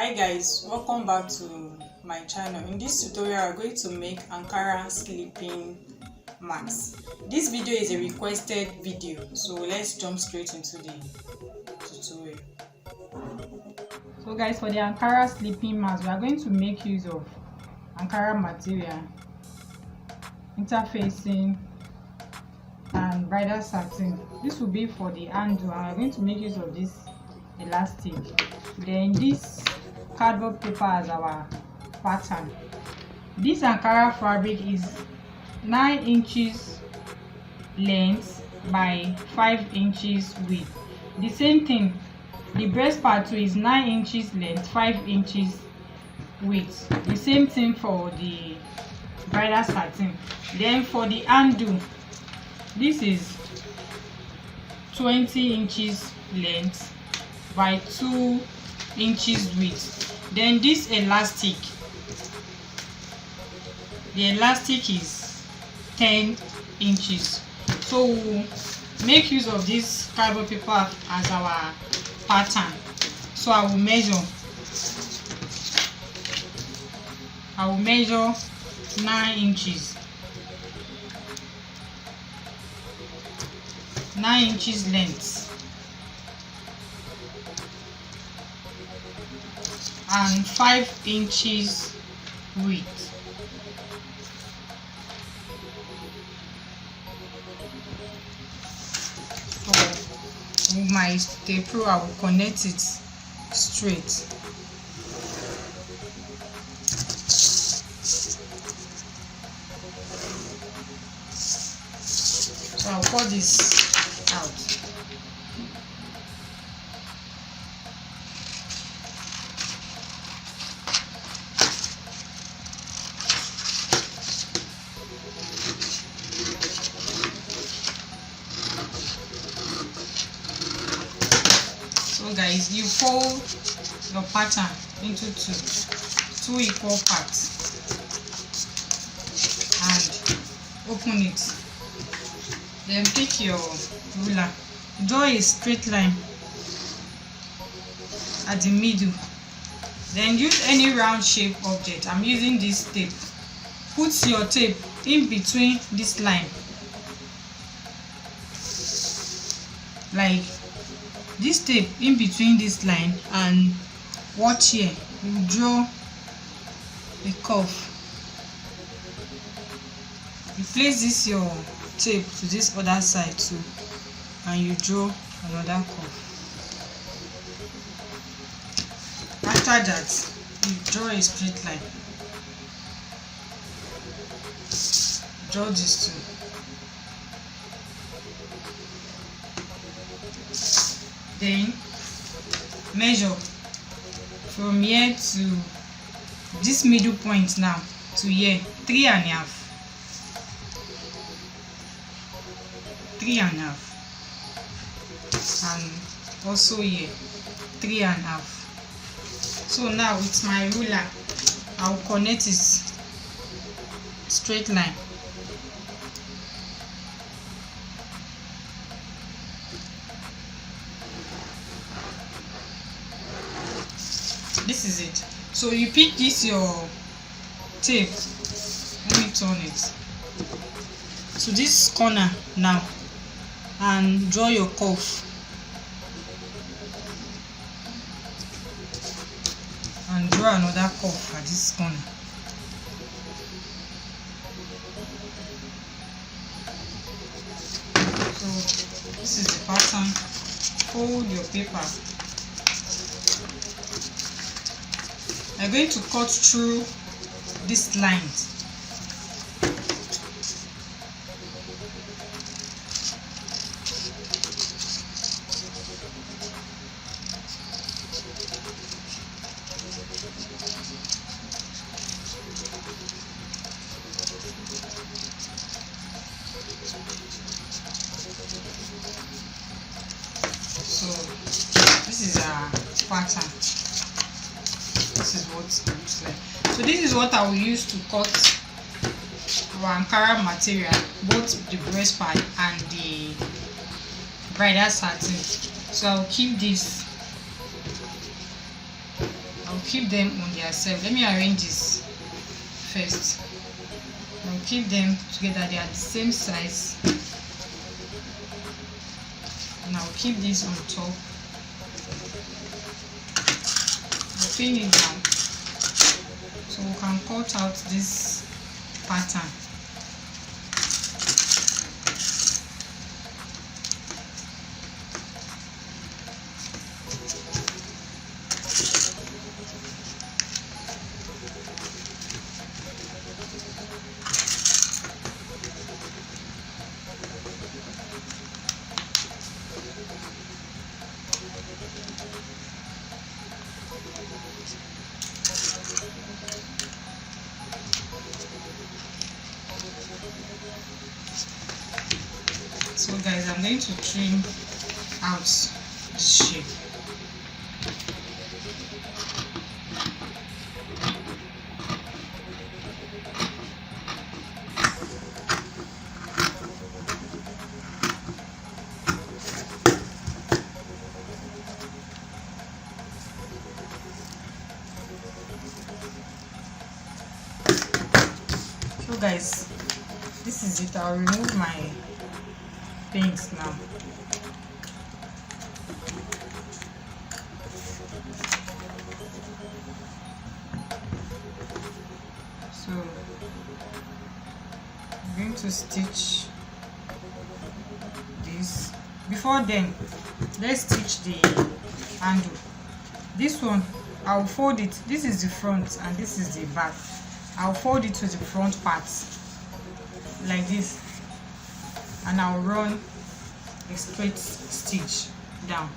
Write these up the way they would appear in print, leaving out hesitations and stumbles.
Hi guys, welcome back to my channel. In this tutorial, we're going to make Ankara sleeping mask. This video is a requested video, so let's jump straight into the tutorial. So guys, for the Ankara sleeping mask, we are going to make use of Ankara material, interfacing and bridal satin. This will be for the handle, and we're going to make use of this elastic. Then this cardboard paper as our pattern. This Ankara fabric is 9 inches length by 5 inches width. The same thing, the breast part too is 9 inches length, 5 inches width. The same thing for the bridal satin. Then for the handle, this is 20 inches length by 2 inches width. Then this elastic, the elastic is 10 inches. So we'll make use of this cardboard paper as our pattern. So I will measure 9 inches. 9 inches length and 5 inches width. So with my tape, I will connect it straight. So I'll cut this out. So guys, you fold your pattern into two equal parts and open it. Then pick your ruler, draw a straight line at the middle. Then use any round shape object. I'm using this tape. Put your tape in between this line, like this tape in between this line, and watch here, you draw a curve. You place this your tape to this other side too, and you draw another curve. After that, you draw a straight line. Draw this too. Then measure from here to this middle point now to here, 3.5. 3.5, and also here 3.5. So now with my ruler, I'll connect it straight line. This is it. So you pick this your tape, let me turn it to this corner now, and draw your curve, and draw another curve at this corner. So this is the pattern. Fold your paper. I'm going to cut through this line. So this is a pattern. This is what it looks like. So this is what I will use to cut our Ankara material, both the breast part and the bridal satin. So I'll keep keep them on their self. Let me arrange this first. I'll keep them together. They are the same size, and I'll keep this on top. I'll pin it down so we can cut out this pattern. So guys, I'm going to trim out this shape. So guys, this is it. I'll remove my things now. So I'm going to stitch this. Before then, let's stitch the handle. This one I'll fold it. This is the front and this is the back. I'll fold it to the front part like this, and I'll run a straight stitch down.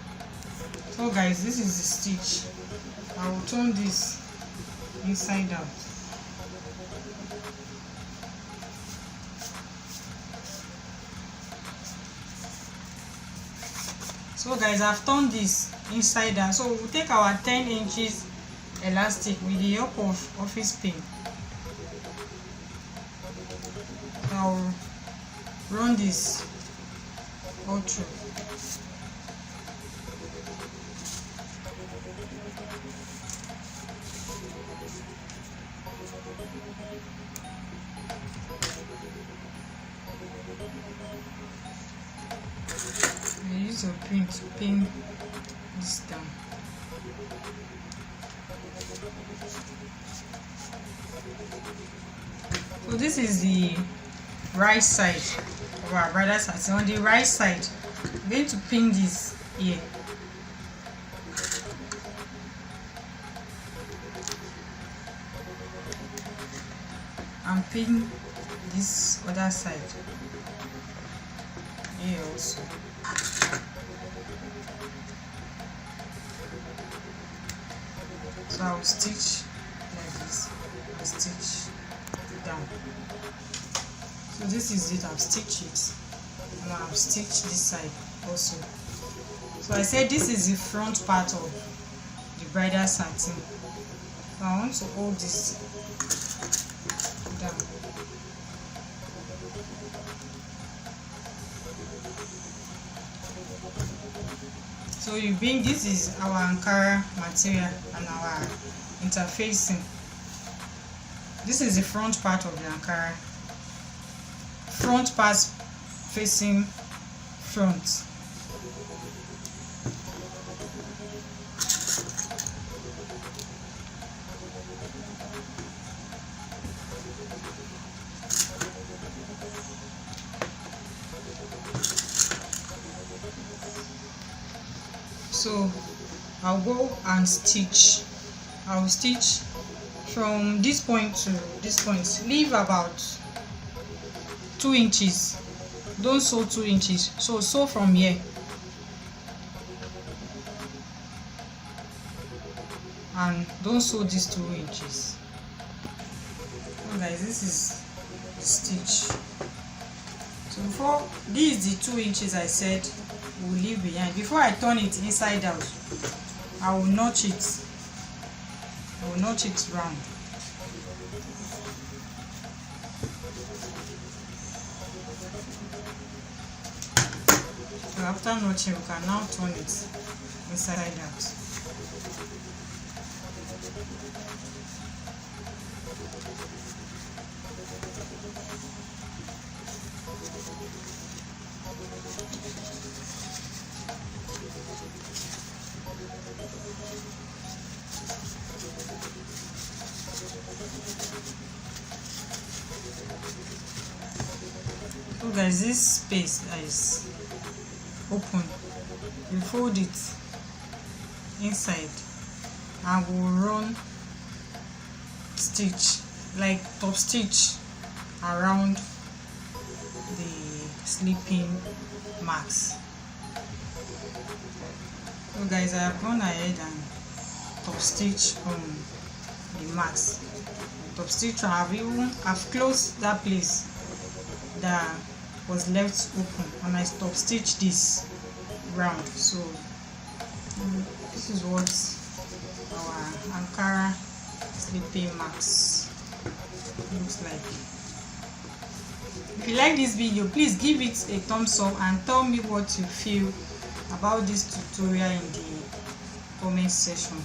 So guys, this is the stitch. I will turn this inside out. So guys, I've turned this inside out. So we'll take our 10 inches elastic with the help of office pin. I'll run this all through. I use a pin to pin this down. So this is the right side of our bridal satin. On the right side, I'm going to pin this here. And pin this other side here also. So I'll stitch like this. I'll stitch down. So this is it. I've stitched it, and I've stitched this side also. So I said this is the front part of the bridal satin. So I want to hold this down. So you bring, this is our Ankara material and our interfacing. This is the front part of the Ankara. Front part facing front. So I'll go and stitch. I'll stitch from this point to this point. Leave about 2 inches. Don't sew 2 inches. So sew from here. And don't sew these 2 inches. So guys, this is the stitch. So before, this is the 2 inches I said we'll leave behind. Before I turn it inside out, I will notch it. I will notch it round. So after notching, we can now turn it inside out. So guys, this space is open, you fold it inside and we'll run stitch, like top stitch, around the sleeping mask. So guys, I have gone ahead and top stitch on the mask. Top stitch, I've closed that place that was left open, and I top stitch this round. So this is what our Ankara sleeping mask looks like. If you like this video, please give it a thumbs up and tell me what you feel about this tutorial in the comment section.